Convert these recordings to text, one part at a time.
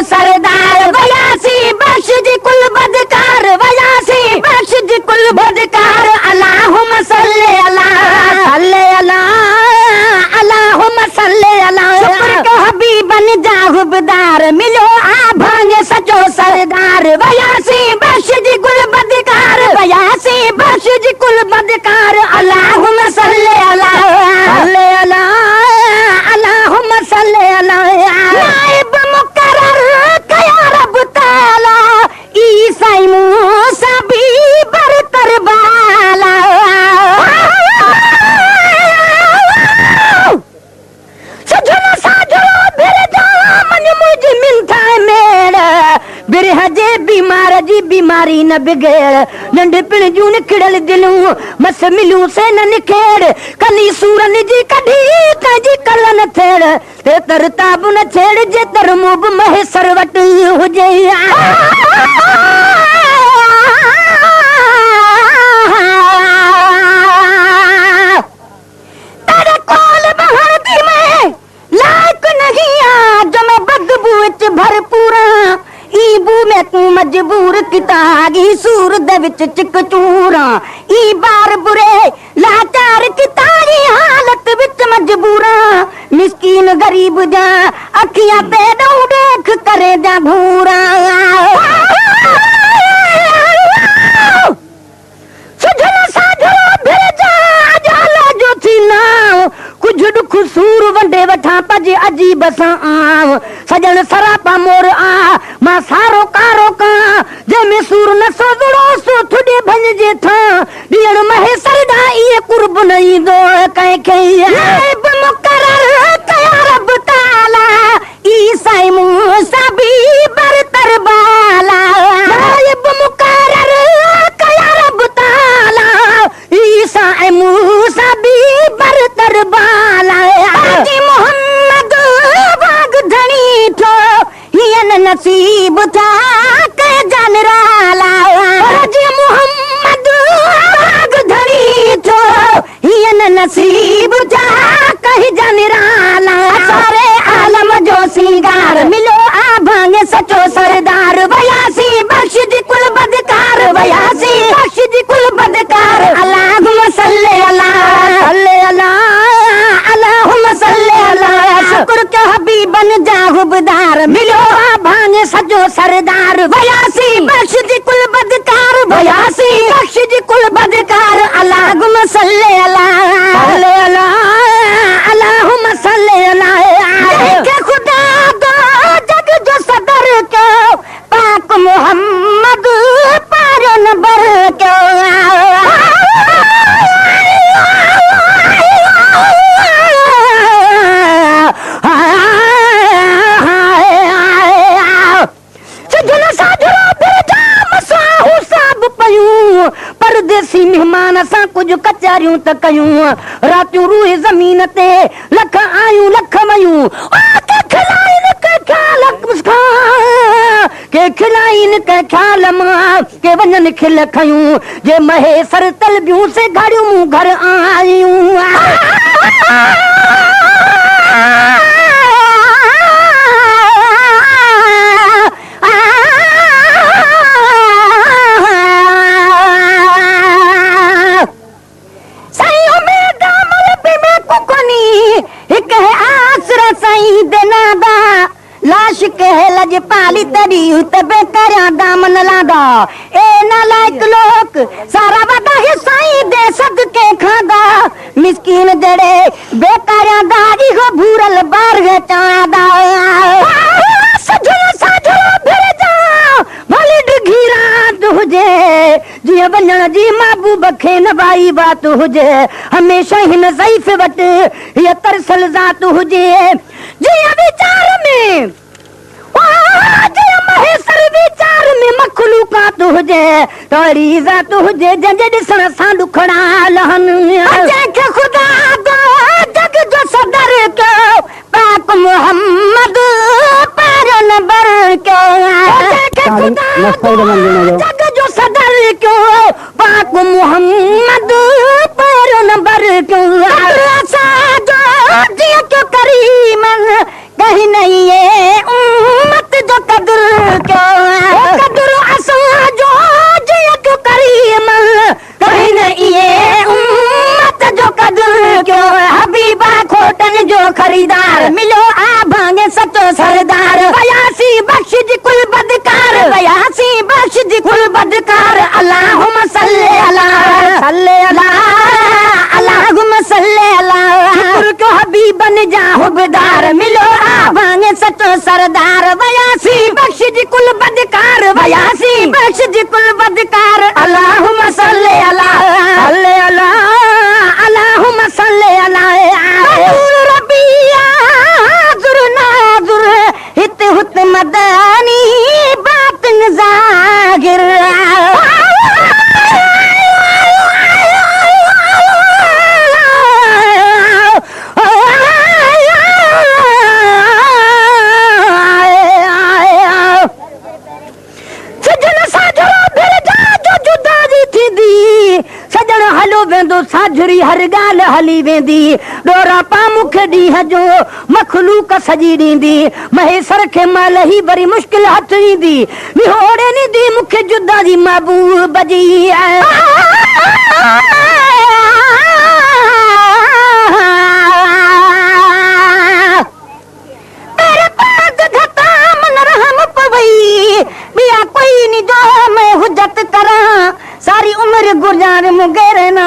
सरदार वयासी बख्श जी कुल बदकार वयासी बख्श जी कुल बदकार अल्लाहुम्मा सल्ले अला अल्लाहुम्मा सल्ले अला शुक्र के हबीबन जा हुबदार मिलो आ भांगे सचो सरदार वयासी बख्श जी कुल बदकार वयासी बख्श जी कुल बदकार अल्लाहुम्मा सल्ले अला अल्लाहुम्मा सल्ले अला नाइब मुकर्रर कया रब ताला ईसाई मूसा भी बरतर बाला सजन साजो बिर जा मन मुझ मिलता मेड़ बिरह जे बीमार जी बीमारी न बिगड़ नंढपिण जूं निखड़ल दिलूं मस मिलूं से न निखेड़ कनी सूरन जी कढी कंहिंजी कल न थेड़ ते तरताब न छेड़ जे तरमूब महेसर वट हुजे तेरे कोल बहर दी मैं लायक नहीं आ जो मैं बदबू विच भरपूरा ईबू में तू मजबूर कितागी सूर दे विच चिक चूरा ई बार बुरे लाचार कितागी हालत विच मजबूरा मिस्कीन गरीब जा अखियां पे दऊ देख करे जा भूरा सजन साजो फिर जा अजाला जो थी नाव कुछ दुख सूर वंडे वठा पज अजीब सां आव सजन सरापा मोर आ मां सारो कारो का जंहिंमें सूर न सोजड़ो सो थुॾे भञजे था ॾियण महे सरदा इहे कुर्ब न ईंदो कंहिंखे नाइब मुकर्रर कया रब ताला ईसाई मूसा भी बरतर बाला नाइब मुकर्रर कया रब ताला ईसाई मूसा भी बरतर बाला जी मोहम्मद वाग धणी थो हियन नसीब था के जनराला जी मोहम्मद वाग धणी थो हियन नसीब था कहीं जनराला सारे आलम जो सिंगार मिलो आ भांगे सचो सरदार वयासी बख्श जी कुल बदकार वयासी बख्श जी कुल बदकार अल्लाहुम्मा सल्ले अला अल्लाहुम्मा सल्ले अला शुक्र के हबीबन जा हुबदार मिलो आ भांगे सचो सरदार वयासी बख्श जी कुल बदकार वयासी बख्श जी कुल बदकार अल्लाहुम्मा सल्ले अला अल्लाहुम्मा सल्ले अला के खुदा दो जग जो सदर के पाक मोहम्मद पार नंबर के परदेसी मेहमान असां कुछ कचारियूं त कयूं रातियूं रूहे ज़मीन ते लख आयूं लख वयूं के खिलाइन के ख्याल के खिलाइन के ख्याल मां के वञनि खिल खयूं जे महे सर तलबियूं से घड़ियूं मूं घर आयूं लाश कह लज पाली तड़ी तबे करया दामन लादा ए नालायक लोक सारा वदा हिसाई दे सदके खादा मिस्कीन जड़े बेकारया दाजी हो भूरल बार चादा सजन साजो फिर जा भली डिघी रात हुजे जिया वञण जी महबूब खे नवाई बात हुजे हमेशा हिन ज़ईफ़ वट ये तरसल ज़ात हुजे जिया विचार में महेसर विचार में मखलूकात हुजे तोड़ी ज़ात हुजे जंहिंजे ॾिसण सां ॾुखड़ा लहन जंहिंखे ख़ुदा दो जग जो सदर कयो पाक मोहम्मद पार नंबर कयो जंहिंखे ख़ुदा दो जग जो सदर कयो पाक मोहम्मद पार नंबर कयो असां जो जीअं कयो करीम कहीं नहीं है उम्मत जो कदर क्यों कदर असां जो जिया क्यों करीम कहीं न ये उम्मत जो कदर क्यों हबीबा खोटन जो खरीदार मिलो आ भांगे सचो सरदार बयासी बख्श जी कुल बदकार बयासी बख्श जी कुल बदकार अल्लाहुम्मा सल्ले अला सल्ले अला अल्लाहुम्मा सल्ले अला शुक्र को हबीबन जा हुबदार मिलो आ भांगे सचो सरदार बयासी बख्श जी कुल बदकार बयासी बख्श जी कुल बदकार अल्लाहुम्मा सल्ले अला सल्ले अला अल्लाहुम्मा सल्ले अला रबिया जुर नाजुर हित हुत मदनी बातिन जागिर साझरी हर गाल हली वेंदी डोरा पा मुख ॾींहं जो मखलूक सजी ॾींदी महेसर खे महिल ही वरी मुश्किल हथ ईंदी विहोड़े ॾींदी मूंखे जुदा जी महबूब जी मेरे पास घटा मन रहम पवई बिया कोई नी जो मैं हुज्जत करां सारी उम्र गुजार मुगेरना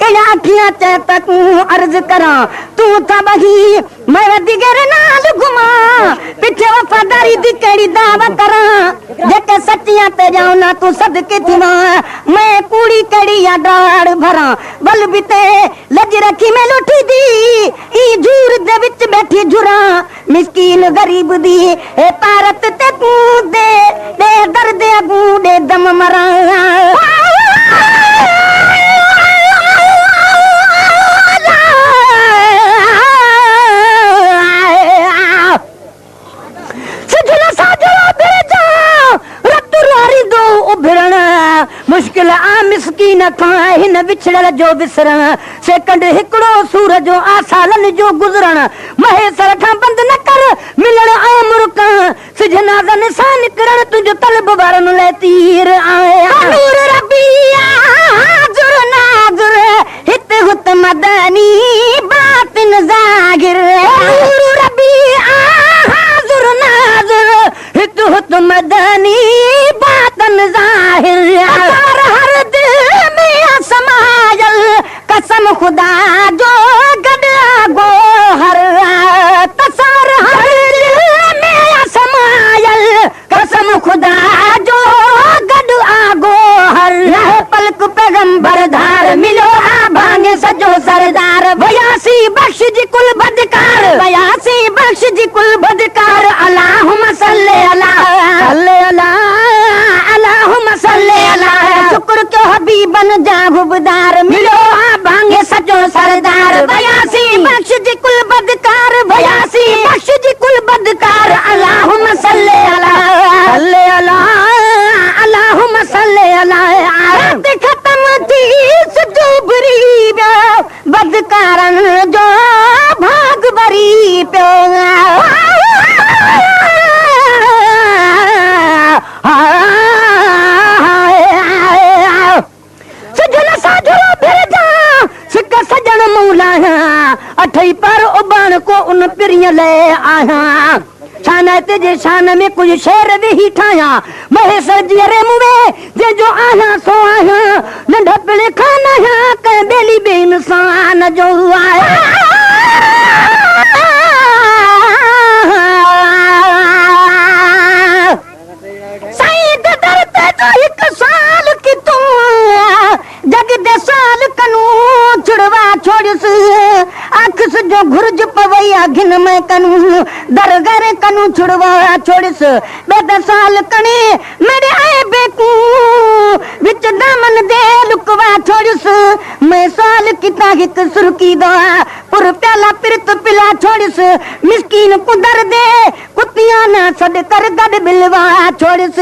कया अखियां चे तक अर्ज करा तू था बही मैं दिगर नाल घुमा पिछे वफादारी दी केड़ी दावा करा जेके सच्चियां ते जाओ ना तू सदके थिवा मैं कूड़ी केड़ी या डाड़ भरा बल बिते लज रखी मैं लुठी दी ई झूर दे विच बैठी झुरा मिस्कीन गरीब दी ए पारत ते तू दे दे दर्द अगू दे दम मरा मुश्किल आ मिसकीन खां हिन विछड़ल जो विसरण सेकंड हिकड़ो सूरज जो आ सालन जो गुजरण महेसर खां बंद न कर मिलण आ मुर्क सिजनाज़न सां निकरण तुंहिंजो तलब वारन ले तीर आया नूर रबिया जुर नाजुर हित हुत मदनी बातिन जागिर नूर रबिया जुर नाजुर हित हुत मदनी बातिन जाहिर हर दिल में समायल कसम खुदा जो गड़ा गोहर तसर हर दिल में समायल कसम खुदा जो गड़ा गोहर पलक पैगंबर धार मिलो आ भांगे सजो सरदार बयासी बख्श जी कुल बदकार बयासी बख्श जी कुल बदकार अल्लाहुम्मा सल्ले अला सल्ले अला अल्लाहुम्मा सल्ले अला शुक्र के हबीबन जा हुबदार मिलो आ भांगे सजो सरदार बयासी बख्श जी कुल बदकार बयासी बख्श जी कुल बदकार अल्लाहुम्मा सल्ले अला सल्ले अला अल्लाहुम्मा सल्ले अला रात खत्म थी सजो बुरी बदकारन जो भाग भरी पियो अठई पर उबान को उन पिरिय ले आया शान तेजे शान में कुछ शेर वेही ठाया महेसर जी रे मुवे जे जो आया सो आया नंढा पिले खाना है के बेली बेइंसान जो आया साईं दर ते जो एक साल की तुम जग दे साल कनू छुड़वा छोड़स आखस जो घुर्ज पवैया घिन में कनू दरगर कनू छुड़वा छोड़स बेद साल कने मेरे आए बेकू विच दामन दे लुकवा छोड़स मैं साल किता हिक सुरकी दा पुर प्याला पिरत पिला छोड़स मिस्कीन कुदर दे कुतिया ना सद कर गड बिलवा छोड़स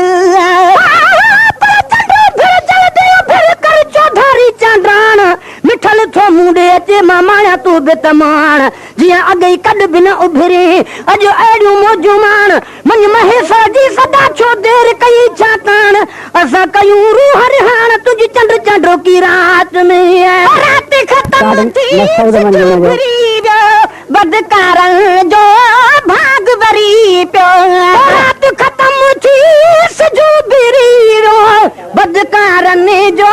फिर कर चौधारी चांडान मिठल थो मुंडे अचे मामाया वया तू बितमान जिया अगई कड बिन उभरे अज एड़ू मौजूमान मन महेश्वर जी सदा छो देर कई छातान असा कयूं रूह रिहान तुझी चंड चंडो की रात में रात खत्म थी बदकारन जो भाग भरी पियो रात खत्म थी सजो बिरी रो बदकारन जो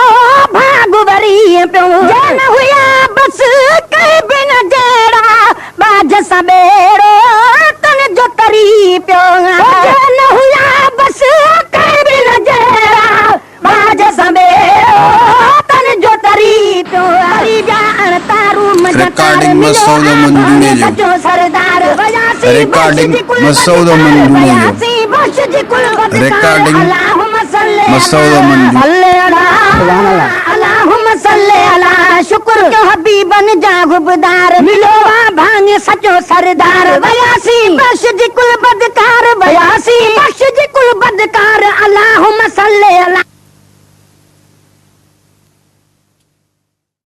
भाग भरी पियो जन हुया बस कई बिन जेड़ा बाज सबेरो तन जो तरी पियो जन हुया बस कई बिन जेड़ा बाज सबेरो तन जो तरी पियो हरी जान तारू Recording Masoud Mandunejo. Recording Masoud Mandunejo. Recording Masoud Mandunejo. Allahumma salli ala शुक्र जो हबीबन जा गुबदार मिलो भांग सचो सरदार बयासी बख्श जी कुल बदकार बयासी बख्श जी कुल बदकार अल्लाहुम्मा सल्ली अला